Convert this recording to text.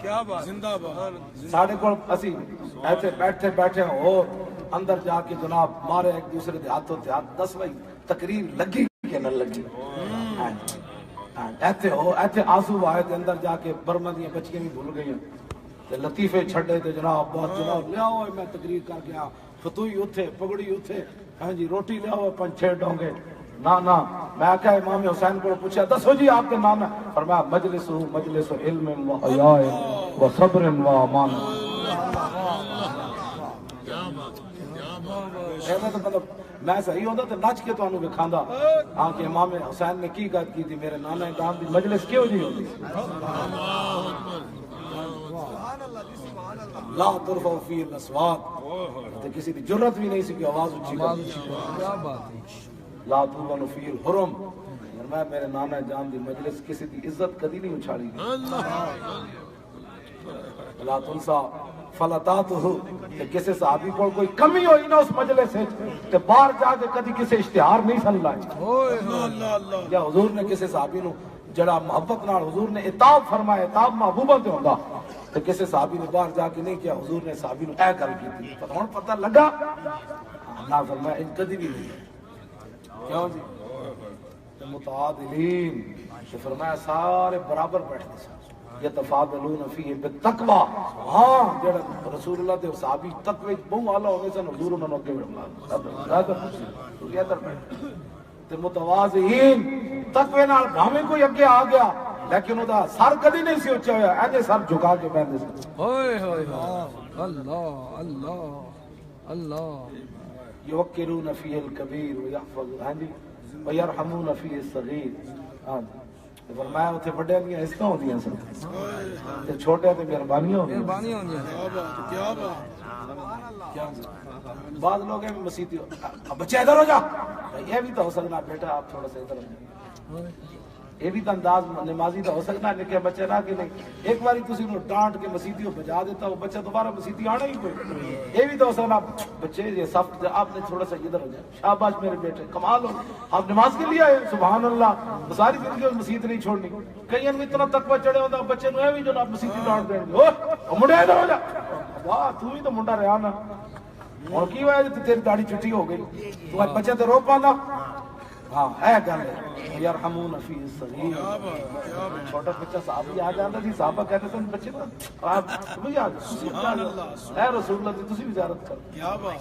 کیا بات زندہ باد ساڑھے کو اسی ایسے بیٹھے اور اندر جا کے جناب مارے ایک دوسرے دے ہاتھوں تے ہاتھ 10 بھائی تقریر لگی کہ نہ لگی ایتھے آنسو آئے تے اندر جا کے برما دیاں بچیاں بھی بھول گئی تے لطیفے چھڑے تے جناب بہت جناب لے آؤ میں تقریر کر گیا فتوئی اتھے پگڑی اتھے ہاں جی روٹی لے آؤ 5-6 ڈونگے نہ میں کہا امام حسین کو پوچھا دسو جی آپ کے نام ہے فرمایا مجلس علم و حیاء و صبر و امان میں صحیح ہوتا تو نچ کے تانوں وکھاندا ہاں کہ امام حسین نے کی گل کی تھی میرے نانا دام دی مجلس کیوں جی ہوتی لا ترفع فی الاصوات تے کسی دی جرت بھی نہیں سی کہ آواز اونچی کر لا ترفع فی الحرم میں میرے نانا جان دی مجلس کسی دی عزت کدی نہیں اچھاڑی لا تنسا فلتاتہ کہ کسی صحابی کو کوئی کمی ہوئی نا اس مجلس سے کہ باہر جا کے کدی کسی اشتہار نہیں سن لائے یا حضور نے کسی صحابی نو جڑا محبت نال حضور نے عتاب فرمایا عتاب محبوبہ تے ہوندا تو کسی صحابی نے باہر جا کے نہیں کیا حضور نے صحابی نو اے گل کی تھی پتہ لگا نہ فرمایا ان کدی بھی نہیں کیوں جی متعادلین کہ فرمایا سارے برابر بیٹھتے ہیں یتفاضلون فیہ بالتقوی ہاں جڑا رسول اللہ دے صحابی تقوی بہت اعلی ہونے سن حضور انہاں نوں اگے بڑھا تو یہ ادھر بیٹھ تے متواضعین تقوی نال بھاویں کوئی اگے آ گیا لیکن او دا سر کدی نہیں سی اونچا ہویا اینے سر جھکا کے بیٹھدے سن ہوئے اللہ اللہ اللہ یوکرون فیہ الکبیر ویحفظ ہاں جی ویرحمون فیہ الصغیر ہاں فرمایا اتنے بڑے دیا عزت ہوندیاں سن چھوٹے تے مہربانیاں ہوندیاں بعض لوگ ہیں مسیحی بچے ادھر ہو جا یہ بھی تو ہو سکنا بیٹا آپ تھوڑا سا ادھر ہو جائیں یہ بھی تو انداز نمازی تو ہو سکنا لیکن بچے نہ کہ نہیں ایک باری تسی انہوں ڈانٹ کے مسیحیوں بجا دیتا وہ بچہ دوبارہ مسیحی آنا ہی کوئی یہ بھی تو ہو سکنا بچے یہ سب آپ نے تھوڑا سا ادھر ہو جائے شاباش میرے بیٹے کمال ہو آپ نماز کے لیے آئے سبحان اللہ ساری زندگی مسیحی نہیں چھوڑنی کئی ان میں اتنا تقوی چڑھے ہوتا بچے نو بھی جو آپ مسیحی ڈانٹ دیں گے او منڈے ادھر ہو جا واہ تو ہی تو منڈا رہا نا اور کی وجہ سے تیری داڑھی چھٹی ہو گئی تو آج بچے تو رو پانا ہاں اے گل ہے یرحمون فی الصغیر چھوٹا بچہ صحابی آ جاتا تھی صحابہ کہتے تھے بچے آپ بھی آ جاؤ اے رسول اللہ تسی بھی زیارت کرو